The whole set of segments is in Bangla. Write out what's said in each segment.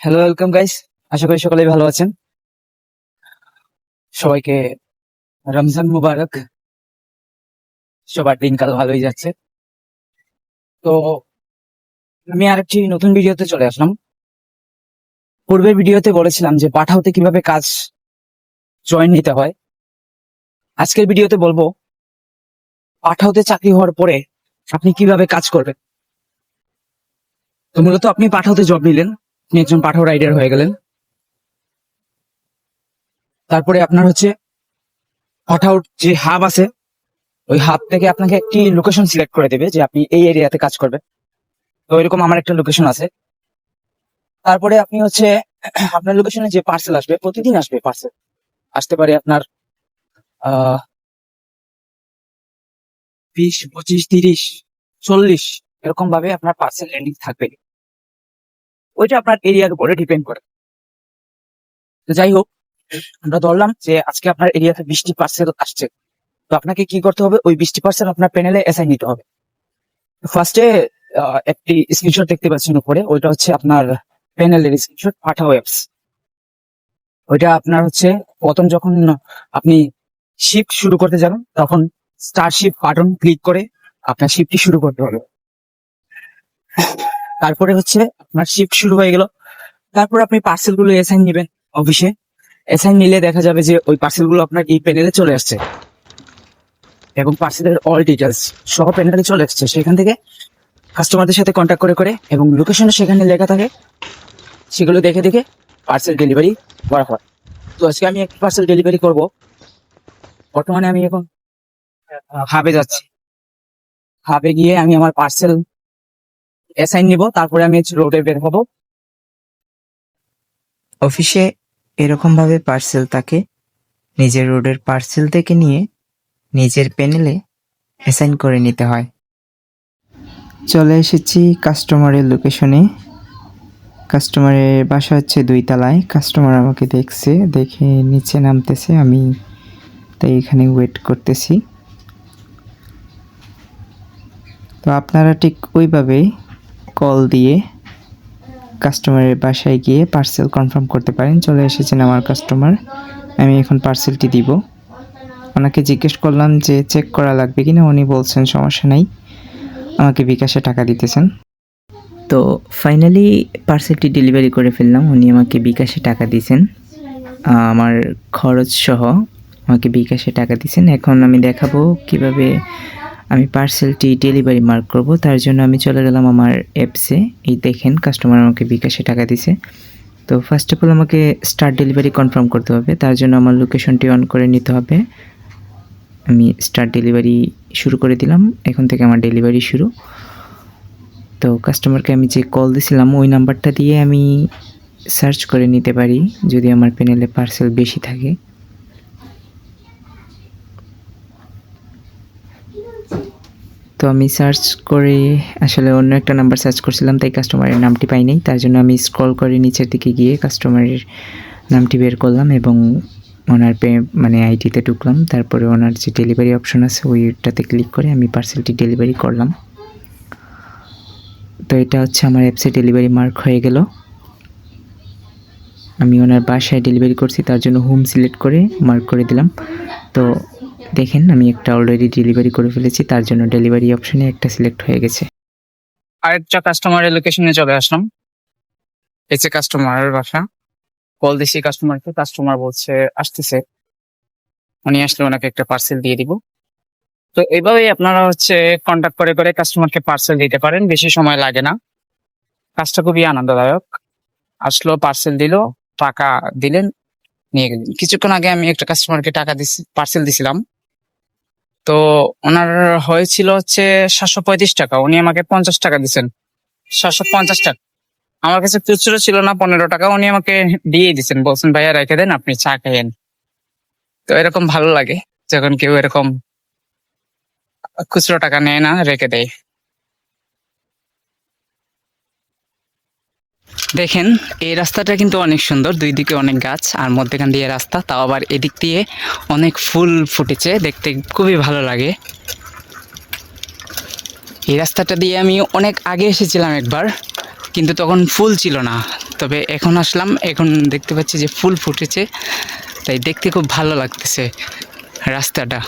Hello, welcome guys. আশা করি সকলেই ভালো আছেন। সবাইকে রমজান মুবারক। সবার দিনকাল ভালোই যাচ্ছে। তো আমি আরেকটি নতুন ভিডিওতে চলে আসলাম। পূর্বের ভিডিওতে বলেছিলাম যে পাঠাওতে কিভাবে কাজ জয়েন নিতে হয়। আজকের ভিডিওতে বলবো পাঠাওতে চাকরি হওয়ার পরে আপনি কিভাবে কাজ করবেন। তো মূলত আপনি পাঠাওতে জব নিলেন, আপনি একজন পাঠাও রাইডার হয়ে গেলেন। তারপরে আপনার পাঠাওর যে হাব আছে, ওই হাব থেকে আপনাকে একটি লোকেশন সিলেক্ট করে দেবে যে আপনি এই এরিয়াতে কাজ করবেন। তো এরকম আমার একটা লোকেশন আছে। তারপরে আপনি আপনার লোকেশনে যে পার্সেল আসবে, প্রতিদিন আসবে পার্সেল। আসতে পারে আপনার 20, 25, 30, 40 এরকম ভাবে আপনার পার্সেল ল্যান্ডিং থাকবে। ওইটা আপনার এরিয়ার উপরে ডিপেন্ড করে। তো যাই হোক, আমরা ধরলাম যে আজকে আপনার এরিয়াতে 20টি পার্সেল আসছে। তো আপনাকে কি করতে হবে, ওই 20টি পার্সেল আপনার প্যানেলে অ্যাসাইন নিতে হবে। ফার্স্টে একটি স্ক্রিনশট দেখতে পাচ্ছেন উপরে, ওইটা আপনার প্যানেলের স্ক্রিনশট পাঠাও অ্যাপস। ওইটা আপনার প্রথম যখন আপনি শিফট শুরু করতে যাবেন, তখন স্টার শিফট বাটন ক্লিক করে আপনার শিফটটি শুরু করতে হবে। তারপরে আপনার শিফট শুরু হয়ে গেল। তারপর আপনি পার্সেল গুলো অ্যাসাইন নেবেন অফিসে। অ্যাসাইন নিলে দেখা যাবে যে ওই পার্সেল গুলো আপনার এই প্যানেলে চলে আসছে এবং পার্সেলের অল ডিটেলস সহ প্যানেলে চলে আসছে। সেখান থেকে কাস্টমারদের সাথে কন্ট্যাক্ট করে করে এবং লোকেশনে সেখানে লেখা থাকে, সেগুলো দেখে দেখে পার্সেল ডেলিভারি করা হয়। তো আজকে আমি একটা পার্সেল ডেলিভারি করব। বর্তমানে আমি এখন হাবে যাচ্ছি। হাবে গিয়ে আমি আমার পার্সেল অ্যাসাইন নিব, তারপরে আমি রোডে বের হবো। অফিসে এরকম ভাবে পার্সেল থাকে, নিজের রোডের পার্সেল থেকে নিয়ে নিজের প্যানেলে অ্যাসাইন করে নিতে হয়। চলে এসেছি কাস্টমারের লোকেশনে। কাস্টমারের বাসা 2 তলায়। কাস্টমার আমাকে দেখছে, দেখে নিচে নামতেছে, আমি তাই এখানে ওয়েট করতেছি। তো আপনারা ঠিক ওইভাবে কল দিয়ে কাস্টমারের বাসায় গিয়ে পার্সেল কনফার্ম করতে পারেন। চলে এসেছেন আমার কাস্টমার, আমি এখন পার্সেলটি দিব। ওনাকে জিজ্ঞেস করলাম যে চেক করা লাগবে কিনা, উনি বলছেন সমস্যা নাই, আমাকে বিকাশে টাকা দিতেছেন। তো ফাইনালি পার্সেলটি ডেলিভারি করে ফেললাম। উনি আমাকে বিকাশে টাকা দিয়েছেন, আমার খরচ সহ আমাকে বিকাশে টাকা দিয়েছেন। এখন আমি দেখাবো কিভাবে আমি পার্সেলটি ডেলিভারি মার্ক করব। তার জন্য আমি চলে গেলাম আমার অ্যাপসে। এই দেখেন কাস্টমার আমাকে বিকাশে টাকা দিয়েছে। তো ফার্স্ট অফ অল আমাকে স্টার্ট ডেলিভারি কনফার্ম করতে হবে। তার জন্য আমার লোকেশনটি অন করে নিতে হবে। আমি স্টার্ট ডেলিভারি শুরু করে দিলাম, এখন থেকে আমার ডেলিভারি শুরু। তো কাস্টমারকে আমি যে কল দিয়েছিলাম ওই নাম্বারটা দিয়ে আমি সার্চ করে নিতে পারি যদি আমার প্যানেলে পার্সেল বেশি থাকে। তো আমি সার্চ করে আসলে অন্য একটা নাম্বার সার্চ করছিলাম, তাই কাস্টমারের নামটি পাই নাই। তার জন্য আমি স্ক্রল করে নিচের দিকে গিয়ে কাস্টমারের নামটি বের করলাম এবং ওনার আইডিতে ঢুকলাম। তারপরে ওনার যে ডেলিভারি অপশন আছে ওইটাতে ক্লিক করে আমি পার্সেলটি ডেলিভারি করলাম। তো এটা আমার অ্যাপসে ডেলিভারি মার্ক হয়ে গেল। আমি ওনার বাসায় ডেলিভারি করছি, তার জন্য হোম সিলেক্ট করে মার্ক করে দিলাম। তো দেখেন আমি একটা অলরেডি ডেলিভারি করে ফেলেছি, তার জন্য ডেলিভারি অপশনে একটা সিলেক্ট হয়ে গেছে। আরেকটা কাস্টমারের লোকেশনে চলে আসলাম। এই যে কাস্টমারের বাসা। কল দিছি কাস্টমারকে, কাস্টমার বলছে আসতেছে, উনি আসলে ওনাকে একটা পার্সেল দিয়ে দিব। তো এইভাবেই আপনারা কন্ট্যাক্ট করে করে কাস্টমারকে পার্সেল দিতে পারেন, বেশি সময় লাগে না। কাজটা খুবই আনন্দদায়ক। আসলো, পার্সেল দিল, টাকা দিলেন, নিয়ে গেলেন। কিছুক্ষণ আগে আমি একটা কাস্টমারকে টাকা দিছি, পার্সেল দিছিলাম। তো ওনার হয়েছিল 735 টাকা, উনি আমাকে 50 টাকা দিচ্ছেন। 750 টাকা আমার কাছে খুচরো ছিল না, 15 টাকা উনি আমাকে দিয়ে দিচ্ছেন, বলছেন ভাইয়া রেখে দেন, আপনি চা খাইয়েন। তো এরকম ভালো লাগে যখন কেউ এরকম খুচরো টাকা নেয় না, রেখে দেয়। দেখেন এই রাস্তাটা কিন্তু অনেক সুন্দর, দুই দিকে অনেক গাছ আর মধ্যখান দিয়ে রাস্তা, তাও আবার এদিক দিয়ে অনেক ফুল ফুটেছে, দেখতে খুবই ভালো লাগে। এই রাস্তাটা দিয়ে আমি অনেক আগে এসেছিলাম একবার, কিন্তু তখন ফুল ছিল না। তবে এখন আসলাম, এখন দেখতে পাচ্ছি যে ফুল ফুটেছে, তাই দেখতে খুব ভালো লাগতেছে রাস্তাটা।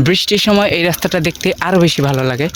বৃষ্টির সময় এই রাস্তাটা দেখতে আরও বেশি ভালো লাগে,